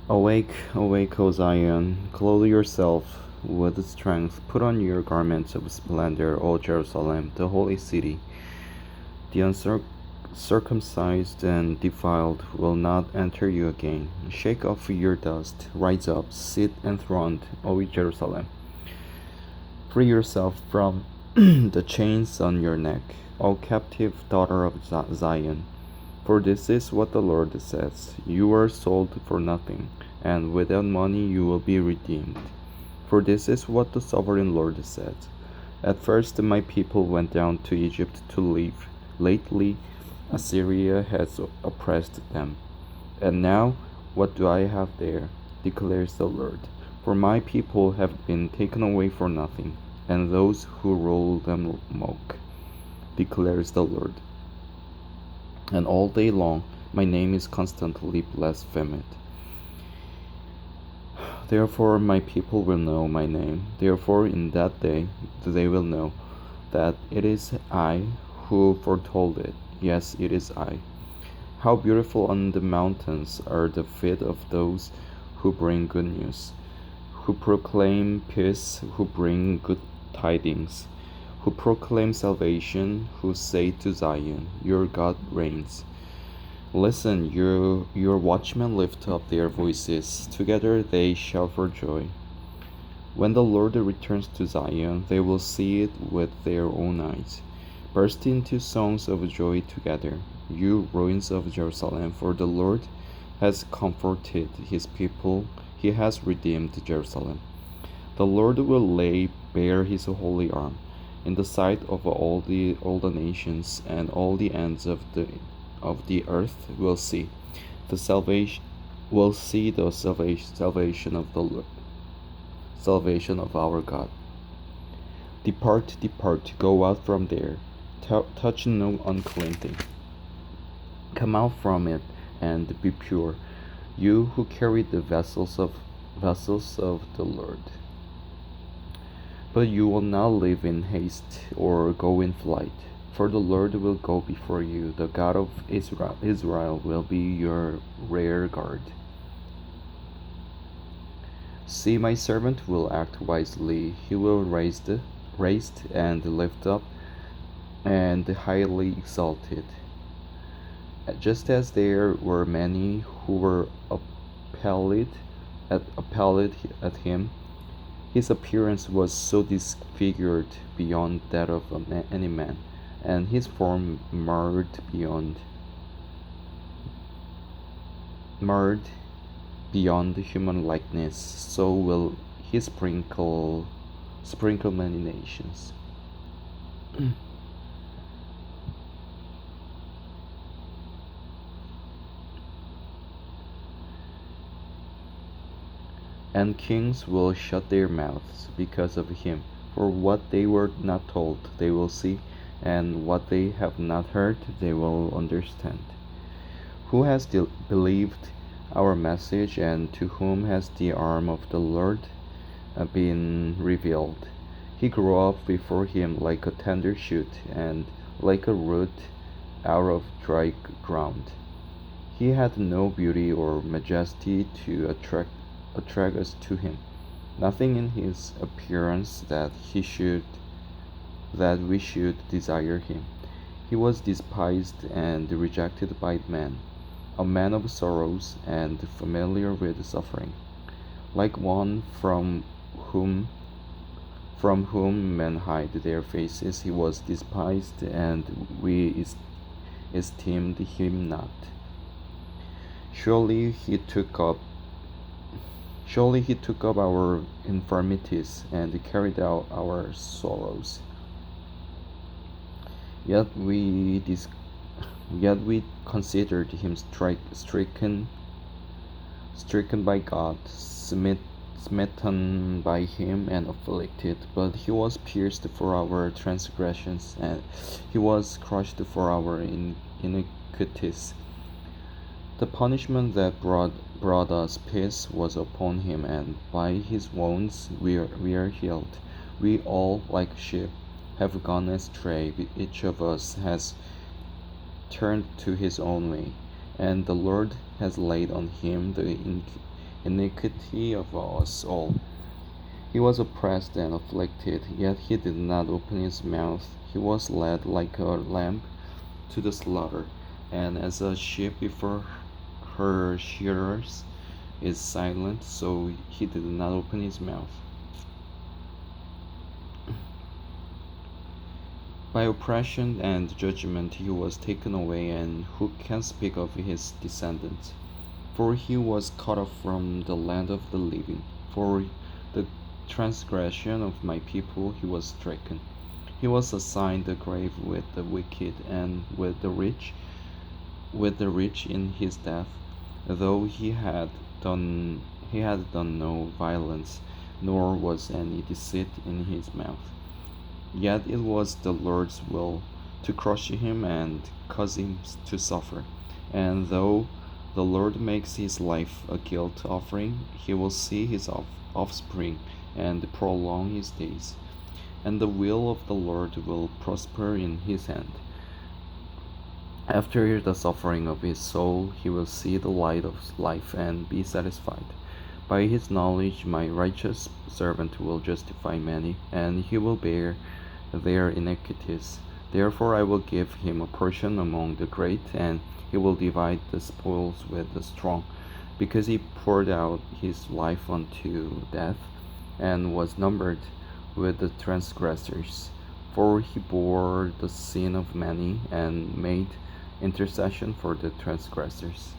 Awake, awake, O Zion, clothe yourself with strength, put on your garments of splendor, O Jerusalem, the holy city. The uncircumcised and defiled will not enter you again. Shake off your dust, rise up, sit enthroned, O Jerusalem. Free yourself from the chains on your neck, O captive daughter of Zion. For this is what the Lord says: You were sold for nothing, and without money you will be redeemed. For this is what the sovereign Lord says: At first my people went down to Egypt to live. Lately Assyria has oppressed them. And now what do I have there? Declares the Lord. For my people have been taken away for nothing, and those who rule them mock, declares the Lord. And all day long my name is constantly blasphemed. Therefore my people will know my name. Therefore in that day they will know that it is I who foretold it. Yes, it is I. How beautiful on the mountains are the feet of those who bring good news, who proclaim peace, who bring good tidings, who proclaim salvation, who say to Zion, Your God reigns. Listen, your watchmen lift up their voices. Together they shout for joy. When the Lord returns to Zion, they will see it with their own eyes. Burst into songs of joy together, you ruins of Jerusalem, for the Lord has comforted his people, he has redeemed Jerusalem. The Lord will lay bare his holy arm in the sight of all the nations, and all the ends of the earth will see the salvation of the Lord, salvation of our God. Depart, depart, go out from there. Touch no unclean thing. Come out from it and be pure, you who carry the vessels of the Lord. But you will not live in haste or go in flight, for the Lord will go before you. The God of Israel will be your rear guard. See, my servant will act wisely. He will raised and lift up and highly exalted. Just as there were many who were appalled at him, his appearance was so disfigured beyond that of any man, and his form marred beyond human likeness. So will he sprinkle many nations. And kings will shut their mouths because of him. For what they were not told, they will see, and what they have not heard, they will understand. Who has believed our message, and to whom has the arm of the Lord been revealed? He grew up before him like a tender shoot, and like a root out of dry ground. He had no beauty or majesty to attract us to him, nothing in his appearance that we should desire him. He was despised and rejected by men, a man of sorrows and familiar with suffering, like one from whom men hide their faces. He was despised, and we esteemed him not. Surely he took up Surely he took up our infirmities and carried out our sorrows. Yet we considered him stricken by God, smitten by him and afflicted. But he was pierced for our transgressions, and he was crushed for our iniquities. The punishment that brought us peace was upon him, and by his wounds we are healed. We all, like sheep, have gone astray. Each of us has turned to his own way, and the Lord has laid on him the iniquity of us all. He was oppressed and afflicted, yet he did not open his mouth. He was led like a lamb to the slaughter, and as a sheep before her shearers is silent, so he did not open his mouth. By oppression and judgment he was taken away, and who can speak of his descendants? For he was cut off from the land of the living. For the transgression of my people he was stricken. He was assigned a grave with the wicked and with the rich in his death, though he had done no violence, nor was any deceit in his mouth. Yet it was the Lord's will to crush him and cause him to suffer. And though the Lord makes his life a guilt offering, he will see his offspring and prolong his days. And the will of the Lord will prosper in his hand. After the suffering of his soul, he will see the light of life and be satisfied. By his knowledge, my righteous servant will justify many, and he will bear their iniquities. Therefore, I will give him a portion among the great, and he will divide the spoils with the strong, because he poured out his life unto death, and was numbered with the transgressors. For he bore the sin of many, and made intercession for the transgressors.